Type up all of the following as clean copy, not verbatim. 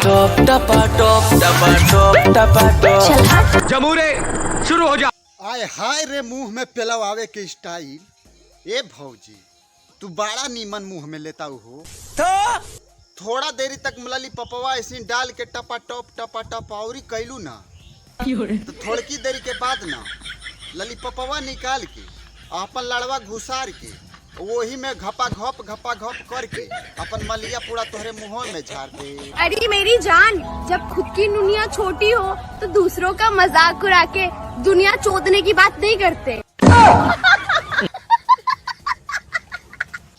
Top टपा top टपा top टपा टॉप। जमूरे शुरू हो जा। आय हाय रे मुंह में पेलव आवे के स्टाइल। ए भौजी तू बड़ा नीमन मुंह में लेता हो तो थोड़ा देरी तक मलली पपवा ऐसे डाल के टपा टप औरी कैलू ना तो थोड़की देरी के बाद ना लली पपवा निकाल के अपन लड़वा घुसार के वही में घपा घप करके अपन मलिया पूरा तोहरे मुंह में झाड़ दे। अरे मेरी जान, जब खुद की दुनिया छोटी हो तो दूसरों का मजाक उड़ा के दुनिया चोदने की बात नहीं करते।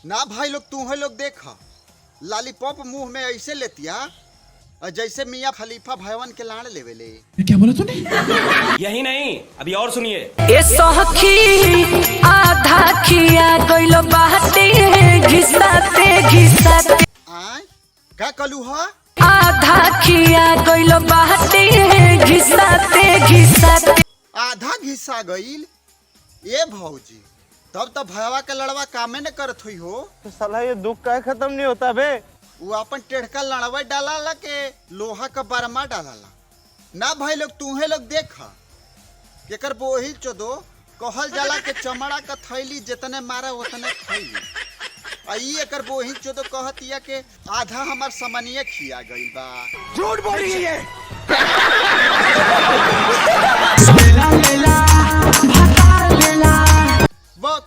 ना भाई लोग तू है लोग देखा लॉलीपॉप मुंह में ऐसे लेतिया जैसे मियाँ खलीफा भैवन के लाड़ लेवेले। क्या बोला तूने? यही नहीं अभी और सुनिए। ए सखी आधा खिया गइल बाटे घिसाते घिसाते। आय का कलू हा? आधा खिया गइल बाटे घिसाते घिसाते। आधा घिसा गईल। ए भौजी तब तो भैया के लड़वा कामे न करत हुई हो। तो साला ये दुख का खत्म नहीं होता बे। वो अपन टेढ़का लड़वा डाला के लोहा का बरमा डाला ना भाई लोग तूहे लोग देखा केकर बोही चोदो कहल जाला के चमड़ा का थैली जितने मारा उतने थैली आई एकर बोही चोदो कहतिया के आधा हमार समनिए खिया गई बा। झूठ बोल रही है। बक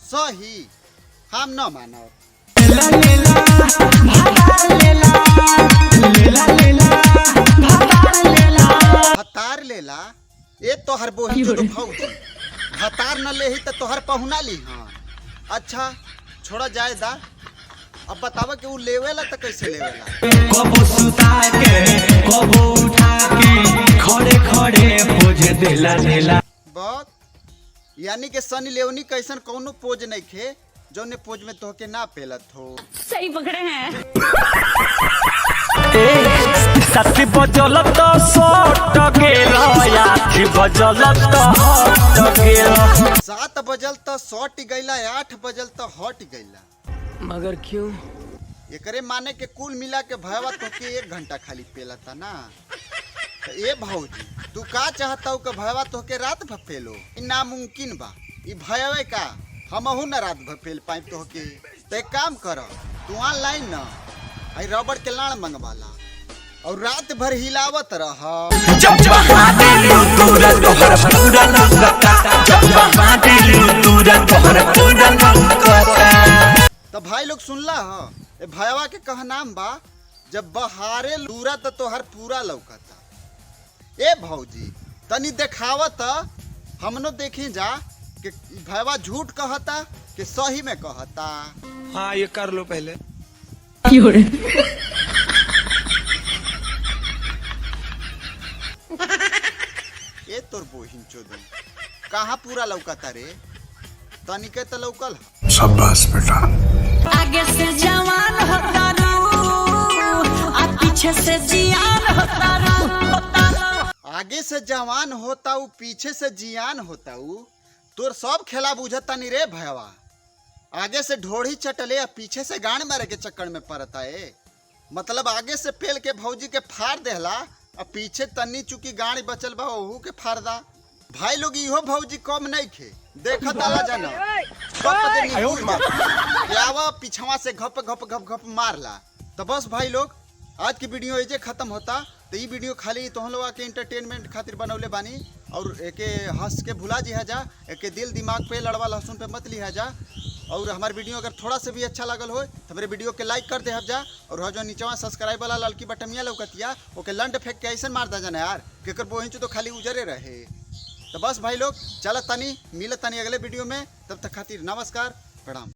सही हम न मानो। हतार लेला ए तोहर बोही जो भौजी हतार न लेही त तोहर पहुना ली। हाँ अच्छा छोड़ा जाए दा। अब बतावा कि वो लेवेला त कैसे लेवेला। कबो सुता के कबो उठा के खड़े खड़े पोज देला देला। बक यानी के सनी लेवनी कैसन कौनो पोज नहीं खे जौने पोज में तोहके ना पेलत हो। सही पकड़े हैं। साथी बजल तो सट गेल आठ बजल तो हट गेल। 7 बजल तो सट गईला 8 बजल तो हट गईला। मगर क्यों? एकरे माने के कुल मिला के भैया तोहके 1 घंटा खाली पेलता ना। तो ए भौजी तू का चाहता हो कि भैया तोहके रात भर पेलो? नामुमकिन बा। ई भैया का हमहू न रात भर पेल पाइप तोहके। तो एक काम कर तू ऑनलाइन न आई रबड़ के लाड़ मंगवाला और रात भर हिलावत रह। जब दिलू तुरंत तोहर पूरा लौकता। जब दिलू तुरंत तोहर पूरा लौकता। तो भाई लोग सुनला ह ए भैया के कह नाम बा जब बहारे लूरा तो तोहर पूरा लौकता। ए भौजी तनी देखावत हमनो देखी जा कि भैया झूठ कहता कि सही में कहता। हाँ ये कर लो पहले। ए तोर बोहिन चोदन कहाँ पूरा लौकता रे? तनिके तो लौकल ह। शाबाश बेटा। आगे से जवान होता रू आ पीछे से जियान होता रू। आगे से जवान होता ऊ पीछे से जियान होता ऊ तोर सब खेला बुझता नहीं रे भैया। आगे से ढोड़ी चटले या पीछे से गाड़ मारे के चक्कर में पड़ता है। मतलब आगे से पेल के भौजी के फाड़ देहला और पीछे तन्नी चुकी गाड़ी बचल बा ओहू के फाड़दा। भाई लोग इहो भौजी कम नहीं खे देखत आला जाना यावा पिछवा से घप मारला। तो बस भाई लोग आज की वीडियो एजे खत्म होता। तो ये वीडियो खाली तोहन लोग के एंटरटेनमेंट खातिर बनौले बानी और एके हंस के भुला जी जा एके दिल दिमाग पे लड़वा लहसुन पे मत लिहा जा। और हमारे वीडियो अगर थोड़ा सा भी अच्छा लगल हो तो मेरे वीडियो के लाइक कर दे जा। और जो नीचवा सब्सक्राइब वाला लड़की बटमिया लौकतिया ओके लंड फेंक के ऐसे मार दा जाना यार केकर बोहिंच तो खाली उजरे रहे। तो बस भाई लोग चल तनी मिल तनी अगले वीडियो में। तब तक खातिर नमस्कार प्रणाम।